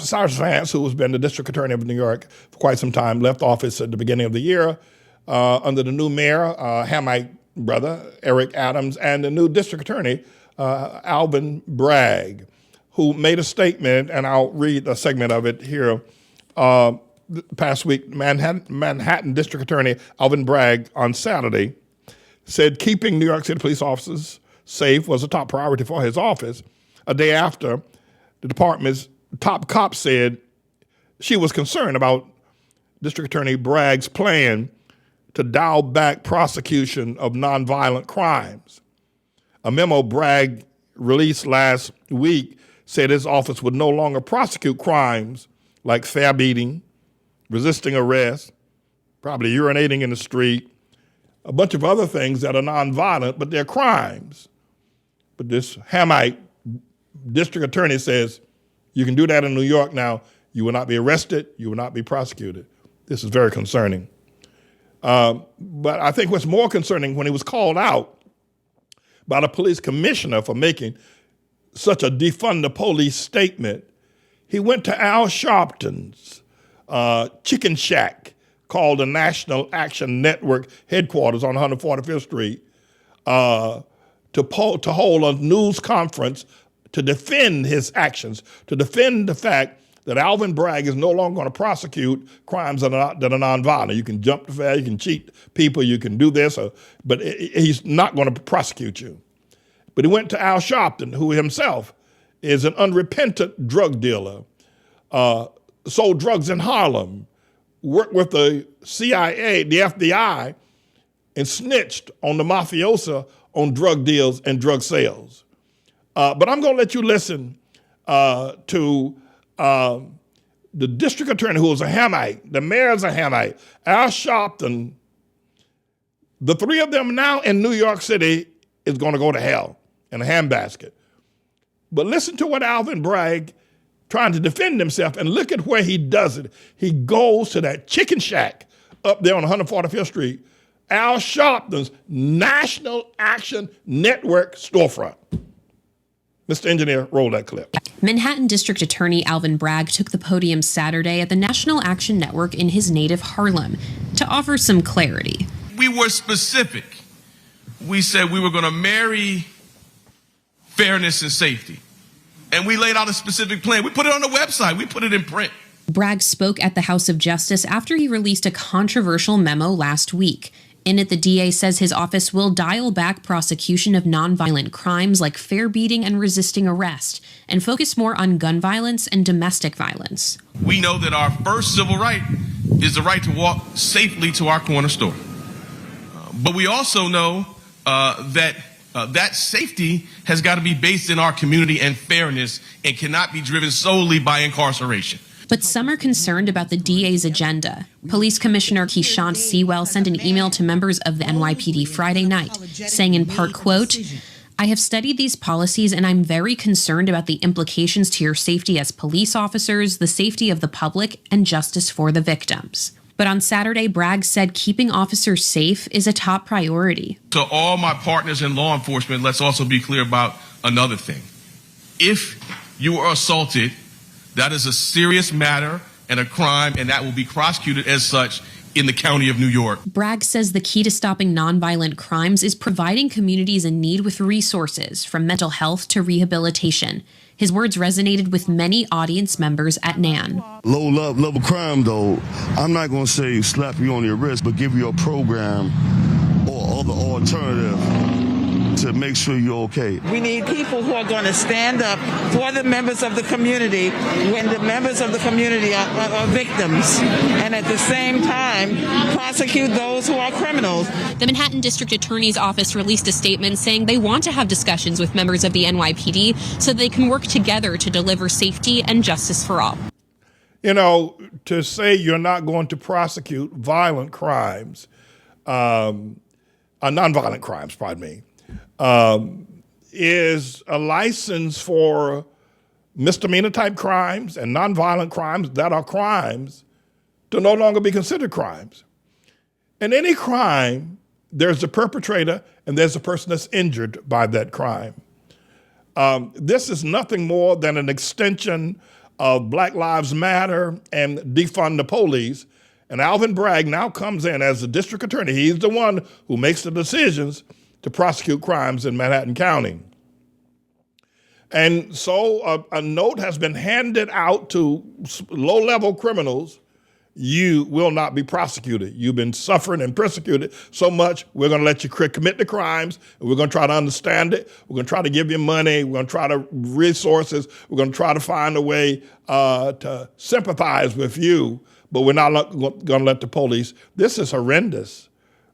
Cyrus Vance, who has been the district attorney of New York for quite some time, left office at the beginning of the year under the new mayor, Hamite brother, Eric Adams, and the new district attorney, Alvin Bragg, who made a statement, and I'll read a segment of it here. Past week, Manhattan District Attorney Alvin Bragg on Saturday said keeping New York City police officers safe was a top priority for his office. A day after, the department's top cop said she was concerned about District Attorney Bragg's plan to dial back prosecution of nonviolent crimes. A memo Bragg released last week said his office would no longer prosecute crimes like fair beating, resisting arrest, probably urinating in the street, a bunch of other things that are nonviolent, but they're crimes. But this Hamite district attorney says, you can do that in New York now. You will not be arrested. You will not be prosecuted. This is very concerning. But I think what's more concerning, when he was called out by the police commissioner for making such a defund the police statement, he went to Al Sharpton's chicken shack called the National Action Network headquarters on 145th Street to hold a news conference to defend his actions, to defend the fact that Alvin Bragg is no longer going to prosecute crimes that are nonviolent. You can jump the fence, you can cheat people, you can do this, but he's not going to prosecute you. But he went to Al Sharpton, who himself is an unrepentant drug dealer, sold drugs in Harlem, worked with the CIA, the FBI, and snitched on the mafiosa on drug deals and drug sales. But I'm going to let you listen to the district attorney, who is a Hamite, the mayor's a Hamite, Al Sharpton. The three of them now in New York City is going to go to hell in a handbasket. But listen to what Alvin Bragg, trying to defend himself, and look at where he does it. He goes to that chicken shack up there on 145th Street, Al Sharpton's National Action Network storefront. Mr. Engineer, roll that clip. Manhattan District Attorney Alvin Bragg took the podium Saturday at the National Action Network in his native Harlem to offer some clarity. We were specific. We said we were going to marry fairness and safety. And we laid out a specific plan. We put it on the website. We put it in print. Bragg spoke at the House of Justice after he released a controversial memo last week. In it, the DA says his office will dial back prosecution of nonviolent crimes like fair beating and resisting arrest, and focus more on gun violence and domestic violence. We know that our first civil right is the right to walk safely to our corner store. But we also know that safety has got to be based in our community and fairness, and cannot be driven solely by incarceration. But some are concerned about the DA's agenda. Police Commissioner Keishant Sewell sent an email to members of the NYPD Friday night, saying in part, quote, "I have studied these policies and I'm very concerned about the implications to your safety as police officers, the safety of the public, and justice for the victims." But on Saturday, Bragg said keeping officers safe is a top priority. To all my partners in law enforcement, let's also be clear about another thing. If you are assaulted, that is a serious matter and a crime, and that will be prosecuted as such in the county of New York. Bragg says the key to stopping nonviolent crimes is providing communities in need with resources, from mental health to rehabilitation. His words resonated with many audience members at NAN. Low level crime, though, I'm not going to say slap you on your wrist, but give you a program or other alternative to make sure you're okay. We need people who are going to stand up for the members of the community when the members of the community are victims, and at the same time prosecute those who are criminals. The Manhattan District Attorney's Office released a statement saying they want to have discussions with members of the NYPD so they can work together to deliver safety and justice for all. You know, to say you're not going to prosecute violent crimes, nonviolent crimes, pardon me, is a license for misdemeanor type crimes and nonviolent crimes that are crimes to no longer be considered crimes. In any crime, there's a perpetrator and there's a person that's injured by that crime. This is nothing more than an extension of Black Lives Matter and defund the police. And Alvin Bragg now comes in as the district attorney. He's the one who makes the decisions to prosecute crimes in Manhattan County. And so a note has been handed out to low-level criminals. You will not be prosecuted. You've been suffering and persecuted so much, we're going to let you commit the crimes, and we're going to try to understand it. We're going to try to give you money. We're going to try to resources. We're going to try to find a way to sympathize with you, but we're not going to let the police. This is horrendous.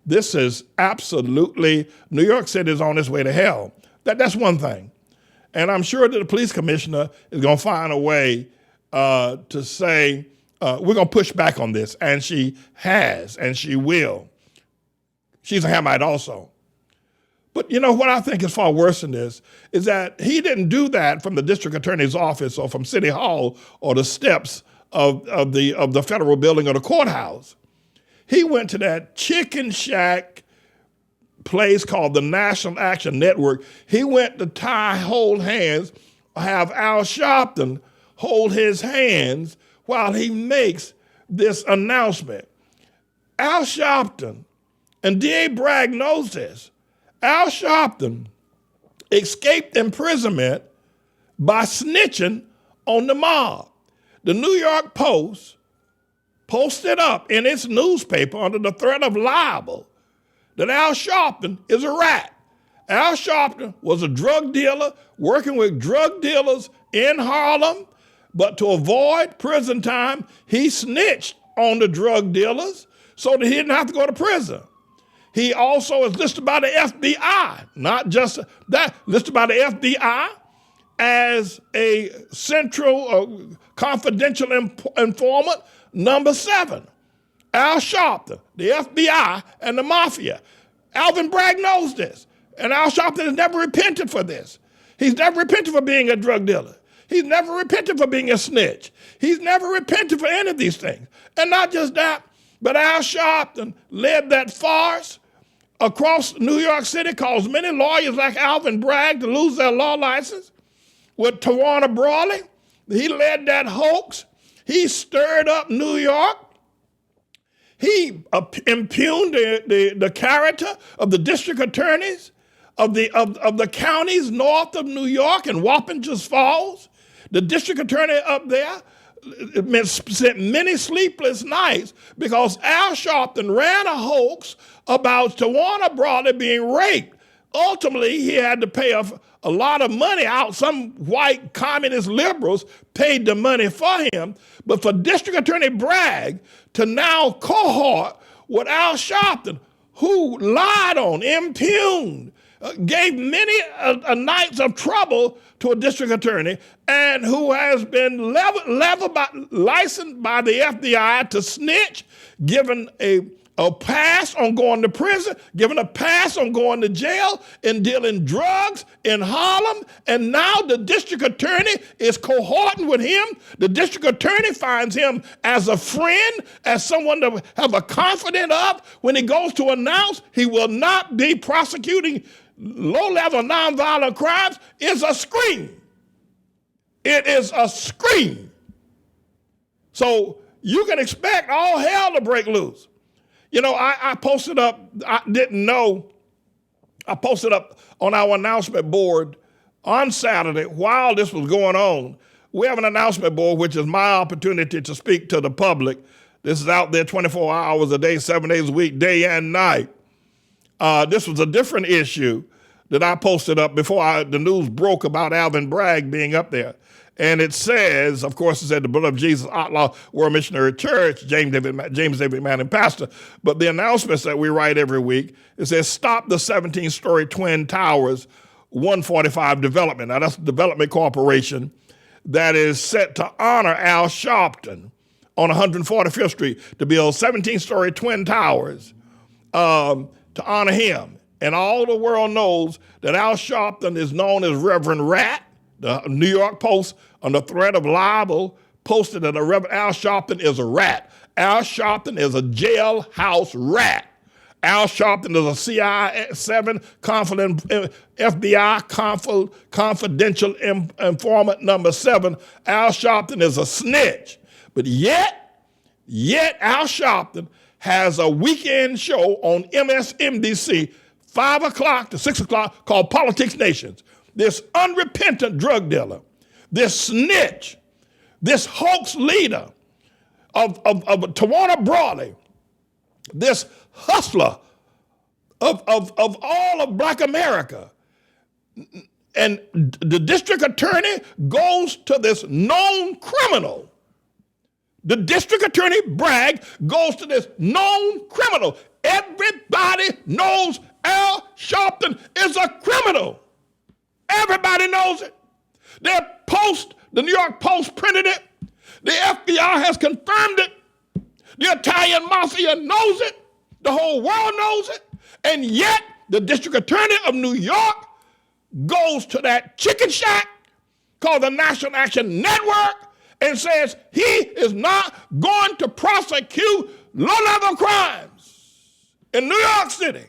This is absolutely, New York City is on its way to hell. That's one thing. And I'm sure that the police commissioner is going to find a way to say, we're going to push back on this. And she has, and she will. She's a Hamite also. But you know what I think is far worse than this is that he didn't do that from the district attorney's office or from City Hall or the steps of the federal building or the courthouse. He went to that chicken shack place called the National Action Network. He went to hold hands, have Al Sharpton hold his hands while he makes this announcement. Al Sharpton, and D.A. Bragg knows this, Al Sharpton escaped imprisonment by snitching on the mob. The New York Post posted up in its newspaper under the threat of libel that Al Sharpton is a rat. Al Sharpton was a drug dealer working with drug dealers in Harlem, but to avoid prison time, he snitched on the drug dealers so that he didn't have to go to prison. He also is listed by the FBI, not just that, listed by the FBI as a central confidential informant, number 7. Al Sharpton, the FBI, and the mafia. Alvin Bragg knows this, and Al Sharpton has never repented for this. He's never repented for being a drug dealer. He's never repented for being a snitch. He's never repented for any of these things. And not just that, but Al Sharpton led that farce across New York City, caused many lawyers like Alvin Bragg to lose their law license. With Tawana Brawley, he led that hoax. He stirred up New York. He impugned the character of the district attorneys of the counties north of New York and Wappingers Falls. The district attorney up there spent many sleepless nights because Al Sharpton ran a hoax about Tawana Brawley being raped. Ultimately, he had to pay a lot of money out. Some white communist liberals paid the money for him. But for District Attorney Bragg to now cohort with Al Sharpton, who lied on, impugned, gave many nights of trouble to a district attorney, and who has been licensed by the FBI to snitch, given a pass on going to prison, given a pass on going to jail, and dealing drugs in Harlem, and now the district attorney is cohorting with him. The district attorney finds him as a friend, as someone to have a confidant of when he goes to announce he will not be prosecuting low-level nonviolent crimes. Is a scream. It is a scream. So you can expect all hell to break loose. You know, I posted up, I posted up on our announcement board on Saturday while this was going on. We have an announcement board, which is my opportunity to speak to the public. This is out there 24 hours a day, 7 days a week, day and night. This was a different issue that I posted up before the news broke about Alvin Bragg being up there. And it says, of course, it said the blood of Jesus, ATLAH World Missionary Church, James David Manning, pastor. But the announcements that we write every week, it says, stop the 17-story Twin Towers 145 development. Now, that's a development corporation that is set to honor Al Sharpton on 145th Street to build 17-story Twin Towers to honor him. And all the world knows that Al Sharpton is known as Reverend Rat. The New York Post, under threat of libel, posted that Reverend Al Sharpton is a rat. Al Sharpton is a jailhouse rat. Al Sharpton is a CIA-7 FBI confidential informant number 7. Al Sharpton is a snitch. But yet Al Sharpton has a weekend show on MSNBC, 5 o'clock to 6 o'clock, called Politics Nations. This unrepentant drug dealer, this snitch, this hoax leader of Tawana Brawley, this hustler of all of Black America. And the district attorney goes to this known criminal. The district attorney, Bragg, goes to this known criminal. Everybody knows Al Sharpton is a criminal. Everybody knows it. The New York Post printed it. The FBI has confirmed it. The Italian mafia knows it. The whole world knows it. And yet, the district attorney of New York goes to that chicken shack called the National Action Network and says he is not going to prosecute low-level crimes in New York City,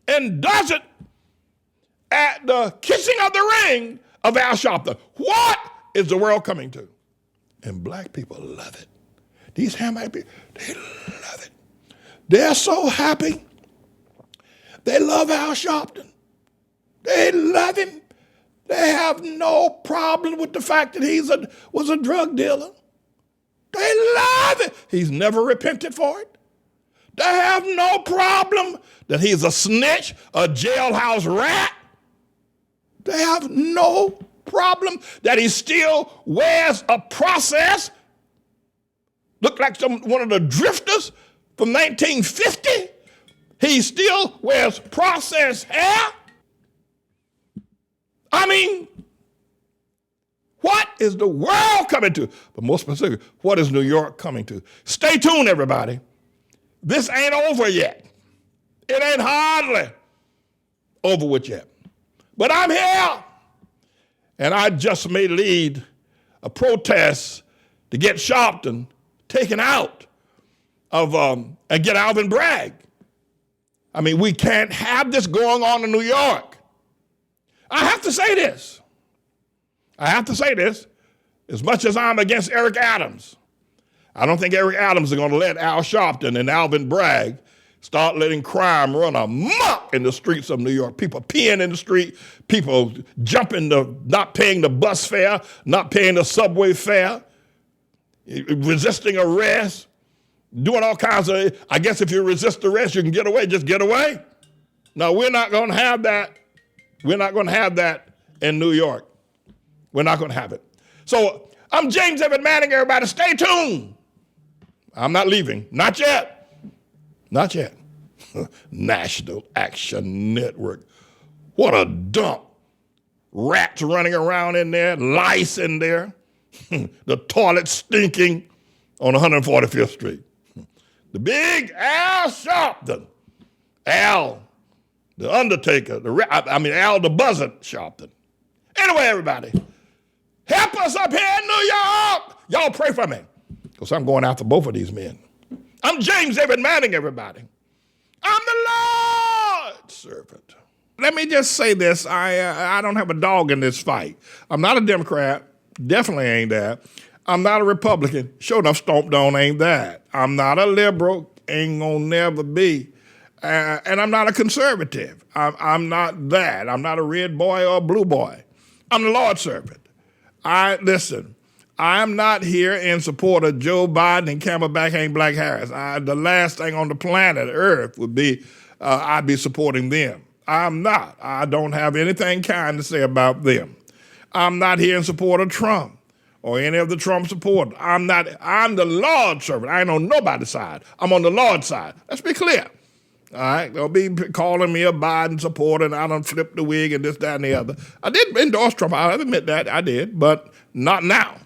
and does it at the kissing of the ring of Al Sharpton. What is the world coming to? And Black people love it. These Hamite people, they love it. They're so happy. They love Al Sharpton. They love him. They have no problem with the fact that he was a drug dealer. They love it. He's never repented for it. They have no problem that he's a snitch, a jailhouse rat. They have no problem that he still wears a process. Look like one of the drifters from 1950. He still wears processed hair. I mean, what is the world coming to? But more specifically, what is New York coming to? Stay tuned, everybody. This ain't over yet. It ain't hardly over with yet. But I'm here. And I just may lead a protest to get Sharpton taken out of, and get Alvin Bragg. I mean, we can't have this going on in New York. I have to say this. As much as I'm against Eric Adams, I don't think Eric Adams is going to let Al Sharpton and Alvin Bragg start letting crime run amok in the streets of New York. People peeing in the street, people not paying the bus fare, not paying the subway fare, resisting arrest, doing all kinds of, I guess if you resist arrest, you can get away, just get away. No, we're not going to have that. We're not going to have that in New York. We're not going to have it. So I'm James Evan Manning, everybody. Stay tuned. I'm not leaving. Not yet. Not yet. National Action Network. What a dump. Rats running around in there, lice in there, the toilet stinking on 145th Street. The big Al Sharpton. Al, the Undertaker, Al the Buzzard Sharpton. Anyway, everybody, help us up here in New York. Y'all pray for me, because I'm going after both of these men. I'm James Evan Manning, everybody. I'm the Lord's servant. Let me just say this. I don't have a dog in this fight. I'm not a Democrat. Definitely ain't that. I'm not a Republican. Sure enough, stomped on ain't that. I'm not a liberal. Ain't gonna never be. And I'm not a conservative. I'm not that. I'm not a red boy or a blue boy. I'm the Lord's servant. Listen, I'm not here in support of Joe Biden and Camelback ain't Black Harris. The last thing on the planet Earth would be I'd be supporting them. I'm not. I don't have anything kind to say about them. I'm not here in support of Trump or any of the Trump supporters. I'm the Lord's servant. I ain't on nobody's side. I'm on the Lord's side. Let's be clear. All right, they'll be calling me a Biden supporter and I done flipped the wig and this, that, and the other. I did endorse Trump. I'll admit that I did, but not now.